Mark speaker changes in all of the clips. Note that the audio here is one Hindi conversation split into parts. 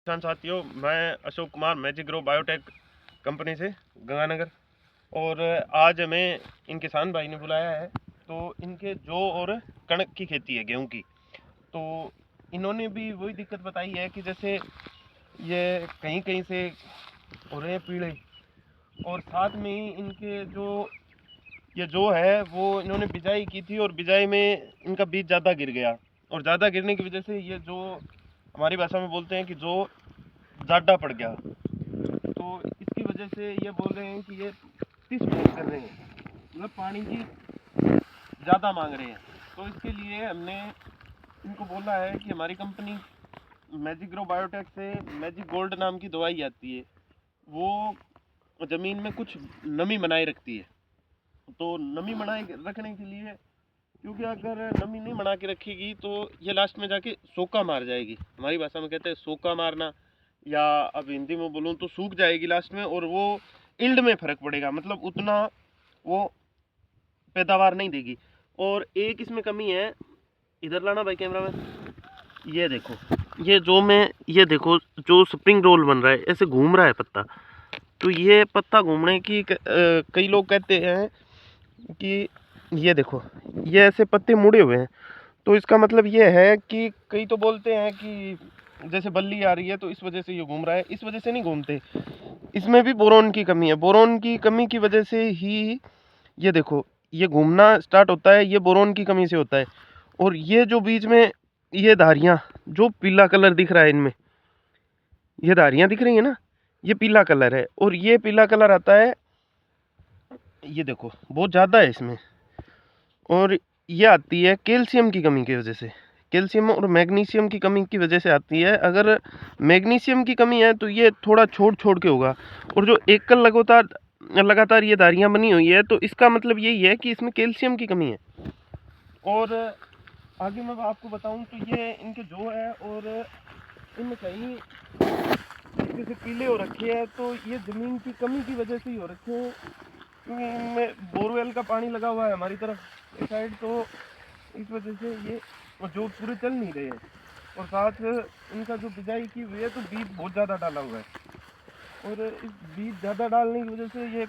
Speaker 1: किसान साथियों, मैं Ashok Kumar magic grow biotech company से गंगानगर। और आज हमें इन किसान भाई ने बुलाया है। तो इनके जौ और कणक की खेती है, गेहूं की। तो इन्होंने भी वही दिक्कत बताई है कि जैसे ये कहीं कहीं से हो रहे हैं पीड़े, और साथ में ही इनके ये जौ है वो इन्होंने बिजाई की थी, और बिजाई में इनका बीज ज़्यादा गिर गया, और ज़्यादा गिरने की वजह से ये जो हमारी भाषा में बोलते हैं कि जो ज़्यादा पड़ गया। तो इसकी वजह से ये बोल रहे हैं कि ये 30 मिनट कर रहे हैं, मतलब पानी की ज़्यादा मांग रहे हैं। तो इसके लिए हमने इनको बोला है कि हमारी कंपनी मैजिक ग्रो बायोटेक से मैजिक गोल्ड नाम की दवाई आती है, वो ज़मीन में कुछ नमी बनाए रखती है। तो नमी बनाए रखने के लिए, क्योंकि अगर नमी नहीं बना के रखेगी तो ये लास्ट में जाके सोका मार जाएगी। हमारी भाषा में कहते हैं सोका मारना, या अब हिंदी में बोलूँ तो सूख जाएगी लास्ट में, और वो इल्ड में फ़र्क पड़ेगा, मतलब उतना वो पैदावार नहीं देगी। और एक इसमें कमी है, इधर लाना भाई कैमरा में, ये देखो, ये देखो जो स्प्रिंग रोल बन रहा है, ऐसे घूम रहा है पत्ता। तो ये पत्ता घूमने की कई लोग कहते हैं कि ये देखो, ये ऐसे पत्ते मुड़े हुए हैं। तो इसका मतलब ये है कि कई तो बोलते हैं कि जैसे बल्ली आ रही है तो इस वजह से ये घूम रहा है। इस वजह से नहीं घूमते, इसमें भी बोरोन की कमी है। बोरोन की कमी की वजह से ही ये देखो ये घूमना स्टार्ट होता है, ये बोरोन की कमी से होता है। और ये जो बीच में ये धारियाँ, जो पीला कलर दिख रहा है इनमें, ये धारियाँ दिख रही है ना, ये पीला कलर है। और ये पीला कलर आता है, ये देखो बहुत ज़्यादा है इसमें। और ये आती है कैल्शियम की कमी की वजह से, कैल्शियम और मैग्नीशियम की कमी की वजह से आती है। अगर मैग्नीशियम की कमी है तो ये थोड़ा छोड़ छोड़ के होगा। और जो एकल लगातार ये धारियाँ बनी हुई है, तो इसका मतलब यही है कि इसमें कैल्शियम की कमी है। और आगे मैं आपको बताऊं तो ये इनके जो है, और इनमें कहीं तरीके से पीले हो रखे हैं, तो ये ज़मीन की कमी की वजह से ही हो रखे हैं, क्योंकि इनमें बोरवेल का पानी लगा हुआ है हमारी तरफ इस साइड। तो इस वजह से ये जो पूरे चल नहीं रहे हैं। और साथ इनका जो बिजाई की हुई है तो बीज बहुत ज़्यादा डाला हुआ है, और इस बीज ज़्यादा डालने की वजह से ये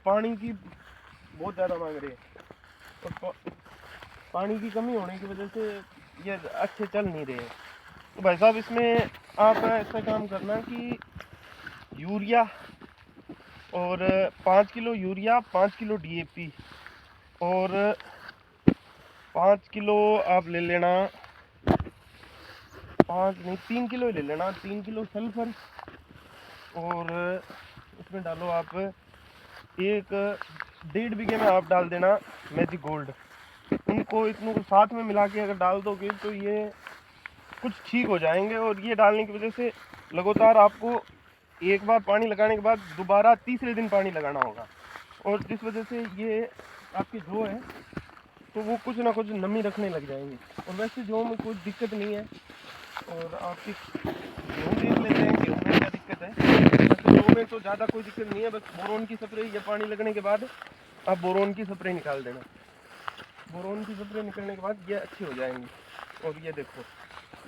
Speaker 1: पानी की बहुत ज़्यादा मांग रहे हैं, और पानी की कमी होने की वजह से ये अच्छे चल नहीं रहे हैं। तो भाई साहब, इसमें आप ऐसा काम करना कि यूरिया, और 5 किलो यूरिया, 5 किलो DAP, और 5 किलो आप ले लेना, 5 नहीं 3 किलो ही ले लेना, 3 किलो सल्फर। और इसमें डालो आप 1.5 बीघे में आप डाल देना मैजिक गोल्ड। इनको साथ में मिला के अगर डाल दोगे तो ये कुछ ठीक हो जाएंगे। और ये डालने की वजह से लगातार आपको एक बार पानी लगाने के बाद दोबारा तीसरे दिन पानी लगाना होगा, और जिस वजह से ये आपके जो है तो वो कुछ ना कुछ नमी रखने लग जाएंगे। और वैसे जो में कोई दिक्कत नहीं है। और आपकी गेहूँ देख लेते हैं, गेहूँ में क्या दिक्कत है। वैसे जो में तो ज़्यादा कोई दिक्कत नहीं है, बस बोरोन की स्प्रे, ये पानी लगने के बाद आप बोरोन की स्प्रे निकाल देना। बोरोन की स्प्रे निकलने के बाद ये अच्छी हो जाएंगी। और ये देखो,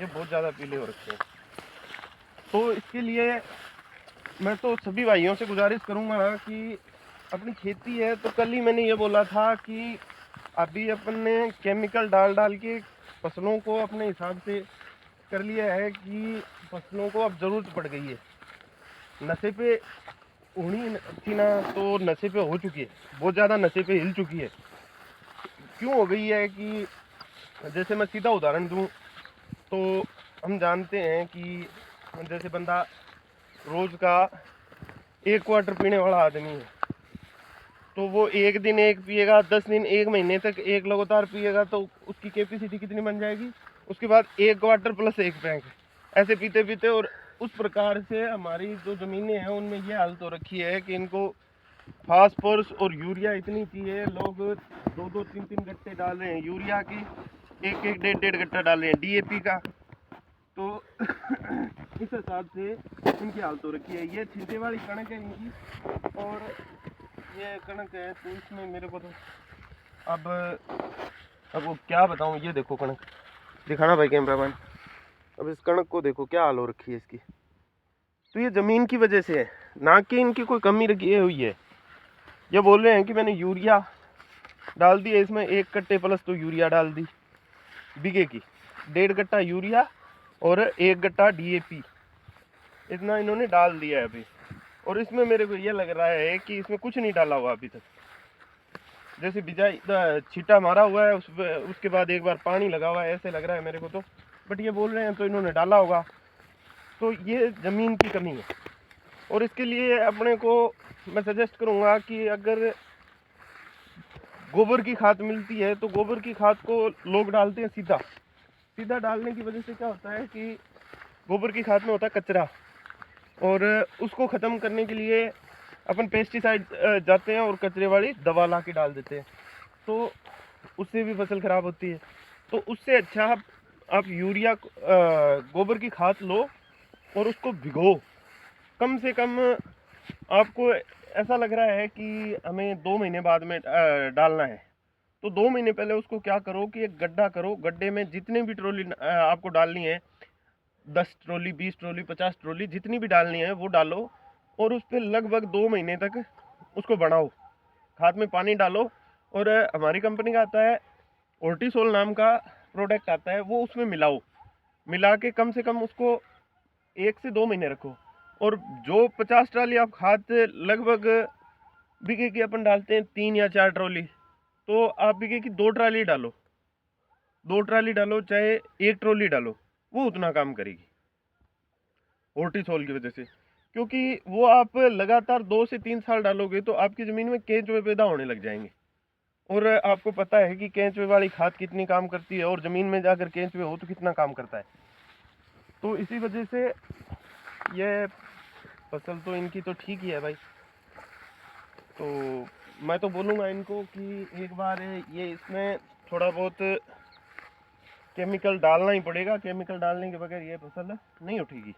Speaker 1: ये बहुत ज़्यादा पीले हो रखे हैं। तो इसके लिए मैं तो सभी भाइयों से गुजारिश करूँगा कि अपनी खेती है, तो कल ही मैंने ये बोला था कि अभी अपन ने केमिकल डाल के फसलों को अपने हिसाब से कर लिया है कि फसलों को अब ज़रूरत पड़ गई है। नशे पे होनी थी ना, तो नशे पे हो चुकी है, बहुत ज़्यादा नशे पे हिल चुकी है। क्यों हो गई है कि जैसे मैं सीधा उदाहरण दूं तो हम जानते हैं कि जैसे बंदा रोज़ का 1 क्वार्टर पीने वाला आदमी है, तो वो एक दिन एक पिएगा, 10 दिन, 1 महीने तक एक लगातार पिएगा, तो उसकी कैपेसिटी कितनी बन जाएगी। उसके बाद 1 क्वार्टर प्लस 1 पैक, ऐसे पीते पीते। और उस प्रकार से हमारी जो ज़मीनें हैं उनमें ये हालत हो रखी है कि इनको फास्फोरस और यूरिया इतनी चाहिए। लोग 2-2, 3-3 गट्टे डाल रहे हैं यूरिया की, 1-1, 1.5-1.5 गट्टा डाल रहे हैं DAP का। तो इस हिसाब से इनकी हालत हो रखी है। ये छिलके वाली कणक है इनकी, और ये कणक है, तो इसमें मेरे को तो अब वो क्या बताऊं। ये देखो कणक, दिखाना भाई कैमरामैन, अब इस कणक को देखो क्या हाल हो रखी है इसकी। तो ये ज़मीन की वजह से है, ना कि इनकी कोई कमी रखी हुई है। ये बोल रहे हैं कि मैंने यूरिया डाल दी है इसमें 1 कट्टे प्लस तो यूरिया डाल दी बीघे की, 1.5 कट्टा यूरिया और 1 कट्टा DAP, इतना इन्होंने डाल दिया है अभी। और इसमें मेरे को ये लग रहा है कि इसमें कुछ नहीं डाला हुआ अभी तक। जैसे बिजाई छींटा मारा हुआ है उसके बाद एक बार पानी लगा हुआ है, ऐसे लग रहा है मेरे को तो। बट ये बोल रहे हैं तो इन्होंने डाला होगा, तो ये ज़मीन की कमी है। और इसके लिए अपने को मैं सजेस्ट करूँगा कि अगर गोबर की खाद मिलती है तो गोबर की खाद को लोग डालते हैं सीधा सीधा डालने की वजह से क्या होता है कि गोबर की खाद में होता है कचरा, और उसको ख़त्म करने के लिए अपन पेस्टिसाइड जाते हैं और कचरे वाली दवा ला के डाल देते हैं, तो उससे भी फसल ख़राब होती है। तो उससे अच्छा आप यूरिया गोबर की खाद लो और उसको भिगो। कम से कम आपको ऐसा लग रहा है कि हमें 2 महीने बाद में डालना है, तो 2 महीने पहले उसको क्या करो कि एक गड्ढा करो, गड्ढे में जितने भी ट्रॉली आपको डालनी है, 10 ट्रॉली 20 ट्रॉली 50 ट्रॉली जितनी भी डालनी है वो डालो, और उस पर लगभग 2 महीने तक उसको बढ़ाओ, खाद में पानी डालो। और हमारी कंपनी का आता है ऑर्टिसोल नाम का प्रोडक्ट आता है, वो उसमें मिलाओ, मिला के कम से कम उसको 1 से 2 महीने रखो। और जो 50 ट्रॉली आप खाद लगभग बीघे की अपन डालते हैं 3 या 4 ट्रॉली, तो आप बीघे की 2 ट्रॉली डालो, 2 ट्रॉली डालो चाहे 1 ट्रॉली डालो, वो उतना काम करेगी ऑर्टिसोल की वजह से। क्योंकि वो आप लगातार 2 से 3 साल डालोगे तो आपकी ज़मीन में केंचुए पैदा होने लग जाएंगे। और आपको पता है कि केंचुए वाली खाद कितनी काम करती है, और ज़मीन में जाकर केंचुए हो तो कितना काम करता है। तो इसी वजह से ये फसल तो इनकी तो ठीक ही है भाई। तो मैं तो बोलूँगा इनको कि एक बार ये इसमें थोड़ा बहुत केमिकल डालना ही पड़ेगा, केमिकल डालने के बगैर ये फसल नहीं उठेगी।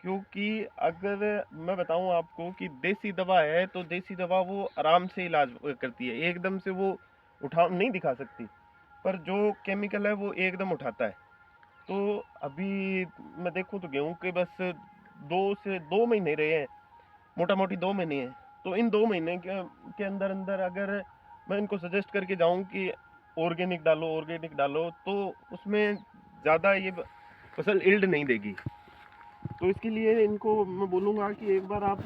Speaker 1: क्योंकि अगर मैं बताऊं आपको कि देसी दवा है तो देसी दवा वो आराम से इलाज करती है, एकदम से वो उठा नहीं दिखा सकती, पर जो केमिकल है वो एकदम उठाता है। तो अभी मैं देखूं तो गेहूं के बस 2 महीने रहे हैं, मोटा मोटी 2 महीने हैं। तो इन 2 महीने के अंदर अंदर अगर मैं इनको सजेस्ट करके जाऊं कि ऑर्गेनिक डालो तो उसमें ज़्यादा ये फसल इल्ड नहीं देगी। तो इसके लिए इनको मैं बोलूँगा कि एक बार आप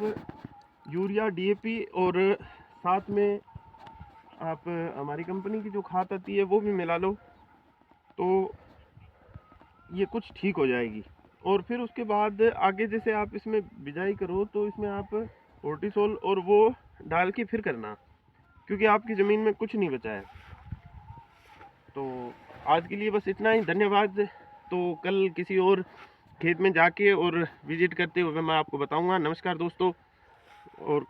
Speaker 1: यूरिया DAP और साथ में आप हमारी कंपनी की जो खाद आती है वो भी मिला लो, तो ये कुछ ठीक हो जाएगी। और फिर उसके बाद आगे जैसे आप इसमें बिजाई करो तो इसमें आप ऑर्टिसोल और वो डाल के फिर करना, क्योंकि आपकी ज़मीन में कुछ नहीं बचा है। तो आज के लिए बस इतना ही, धन्यवाद। तो कल किसी और खेत में जाके और विजिट करते हुए मैं आपको बताऊंगा। नमस्कार दोस्तों। और